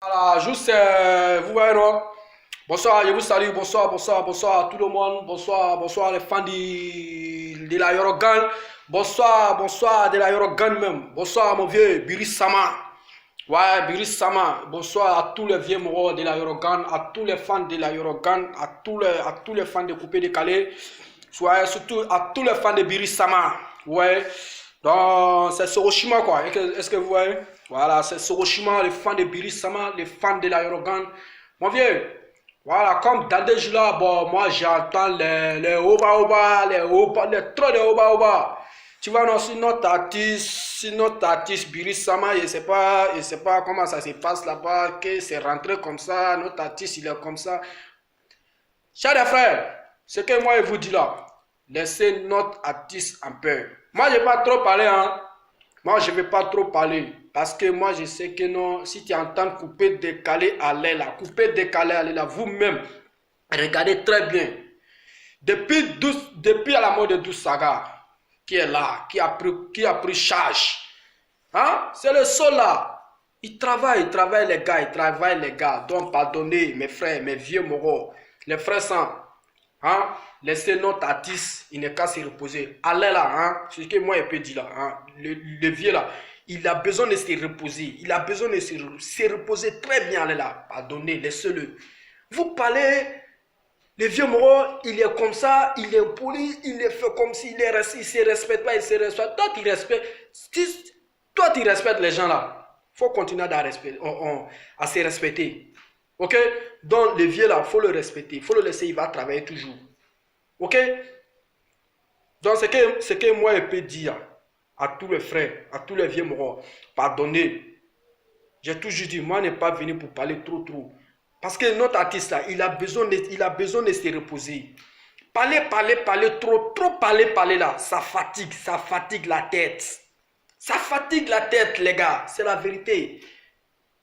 Voilà, juste, vous voyez, non? Bonsoir, je vous salue, bonsoir, bonsoir, bonsoir à tout le monde, bonsoir, bonsoir les fans de la Yorogan, bonsoir, bonsoir de la Yorogan même, bonsoir mon vieux Biri Sama, ouais, Biri Sama, bonsoir à tous les vieux morts de la Yorogan, à tous les fans de la Yorogan, à tous les fans de Coupé Décalé, soit surtout à tous les fans de Biri Sama, ouais, donc c'est Soroshima quoi, est-ce que vous voyez? Voilà, c'est Soroshima, les fans de Biri Sama, les fans de la Yorogan, mon vieux. Voilà, comme dans des jours là, bon, moi j'entends les oba-oba, les trop de oba-oba. Tu vois, non, si notre artiste Biri Sama, je sais pas comment ça se passe là-bas, que c'est rentré comme ça, notre artiste il est comme ça. Chers frères, ce que moi je vous dis là, laissez notre artiste en paix. Moi je vais pas trop parler, hein. Moi je vais pas trop parler. Parce que moi je sais que non, si tu entends couper, décaler, aller là, couper, décaler, aller là, vous-même, regardez très bien. Depuis à la mort de Douce Saga, qui est là, qui a pris charge. Hein? C'est le seul là. Il travaille les gars, il travaille les gars. Donc pardonnez mes frères, mes vieux moraux, les frères sans. Hein? Laissez notre artiste, il n'est qu'à se reposer. Allez là, hein? C'est ce que moi je peux dire là. Hein? Le vieux là, il a besoin de se reposer. Il a besoin de se reposer très bien. Allez là, pardonnez, laissez-le. Vous parlez, le vieux moro, il est comme ça, il est impoli, il est fait comme s'il est resté, il ne se respecte pas, il se respecte. Toi, tu respectes les gens là. Il faut continuer à se respecter. Ok? Donc, le vieux là, il faut le respecter, il faut le laisser, il va travailler toujours. Ok? Donc, ce que moi, je peux dire à tous les frères, à tous les vieux morts, pardonnez. J'ai toujours dit, moi, je n'ai pas venu pour parler trop. Parce que notre artiste là, il a besoin de se reposer. Parler trop parler là, ça fatigue la tête. Ça fatigue la tête, les gars, c'est la vérité.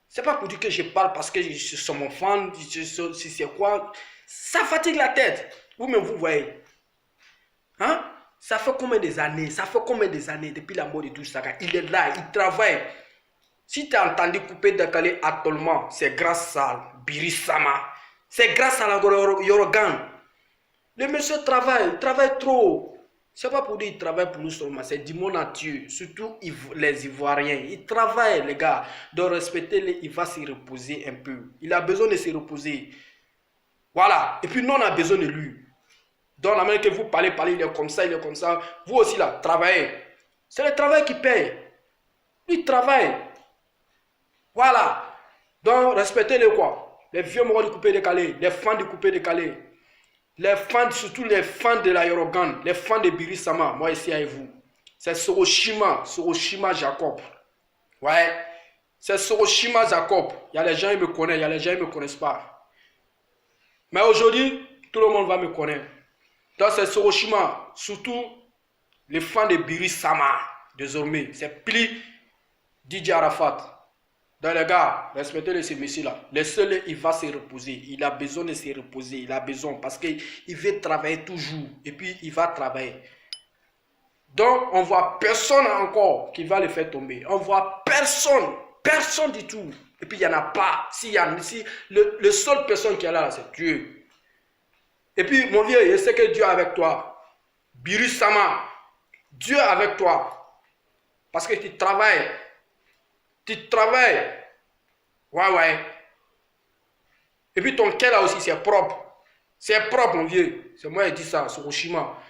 C'est pas pour dire que je parle parce que je suis mon fan, si c'est quoi. Ça fatigue la tête. Vous-même, vous voyez. Hein? Ça fait combien des années? Depuis la mort de Douce Saga? Il est là, il travaille. Si tu as entendu couper décaler actuellement, c'est grâce à Biri Sama. C'est grâce à la Yorogan. Le monsieur travaille, il travaille trop. C'est pas pour dire qu'il travaille pour nous seulement, c'est du monde entier, surtout les Ivoiriens. Il travaille, les gars. Donc respectez-les, il va se reposer un peu. Il a besoin de se reposer. Voilà. Et puis nous, on a besoin de lui. Donc la manière que vous parlez, il est comme ça, il est comme ça. Vous aussi là, travaillez. C'est le travail qui paye. Il travaille. Voilà. Donc, respectez-les quoi. Les vieux morts du coupé décalé, les fans du coupé décalé, les fans, surtout les fans de la Yorogan, les fans de Biri Sama, moi ici avec vous. C'est Soroshima Jacob. Ouais. C'est Soroshima Jacob. Il y a les gens qui me connaissent, il y a les gens qui ne me connaissent pas. Mais aujourd'hui, tout le monde va me connaître. Donc, c'est Soroshima, surtout les fans de Biri Sama, désormais. C'est plus DJ Arafat. Donc les gars, respectez ces messieurs-là. Le seul, il va se reposer. Il a besoin de se reposer. Il a besoin parce qu'il veut travailler toujours. Et puis, il va travailler. Donc, on ne voit personne encore qui va le faire tomber. On ne voit personne. Personne du tout. Et puis, il n'y en a pas. Si le seul personne qui est là, c'est Dieu. Et puis, mon vieux, je sais que Dieu est avec toi. Biri Sama, Dieu est avec toi. Parce que tu travailles. Tu travailles. Ouais. Et puis ton cœur là aussi, c'est propre. C'est propre, mon vieux. C'est moi qui dis ça, sur Oshima.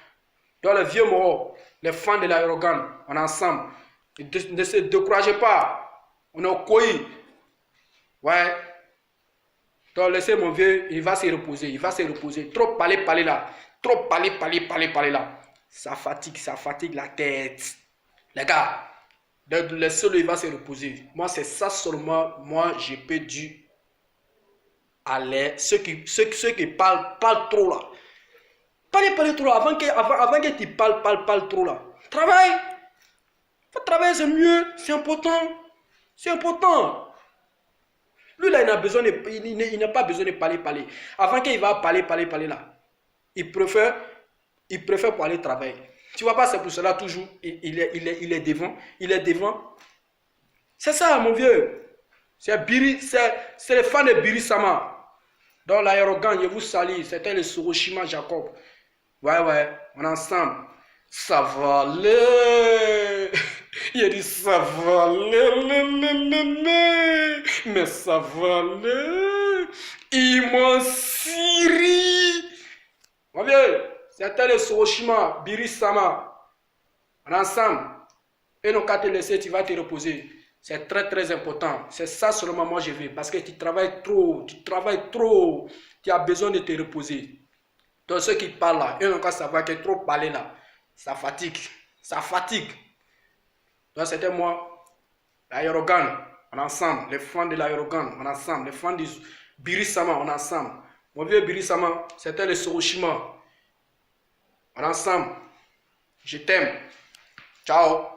Donc les vieux morts, les fans de l'aérogane, on est ensemble. Ne se découragez pas. On est au Koi. Ouais. Donc laissez mon vieux, il va se reposer. Il va se reposer. Trop parler là. Trop parler là. Ça fatigue la tête. Les gars. Le seul, il va se reposer. Moi, c'est ça seulement, moi, je peux dire à ceux qui parlent trop là. Parlez trop là. Avant que tu parles trop là. Travaille. Faut travailler, c'est mieux. C'est important. C'est important. Lui, là, il n'a pas besoin de parler. Avant qu'il va parler là. Il préfère pour aller travailler. Tu vois pas, c'est pour cela toujours, il est devant. C'est ça, mon vieux. C'est les fans de Biri Sama. Donc l'aérogane, je vous salue. C'était le Soroshima Jacob. Ouais, on est ensemble. Ça va aller. Il a dit ça va aller. Mais ça va aller. Immense Syrie. Mon vieux, c'était le Soroshima, Biri Sama. On est ensemble. Et non, qu'à te laisser, tu vas te reposer. C'est très important. C'est ça seulement moi je veux. Parce que tu travailles trop. Tu as besoin de te reposer. Donc ceux qui parlent là, eux n'ont qu'à savoir que trop parler là, ça fatigue. Donc c'était moi, l'aérogane, on est ensemble. Les fans de l'aérogane, on est ensemble. Les fans du Biri Sama, on est ensemble. Mon vieux Biri Sama, c'était le Soroshima. On est ensemble. Je t'aime. Ciao.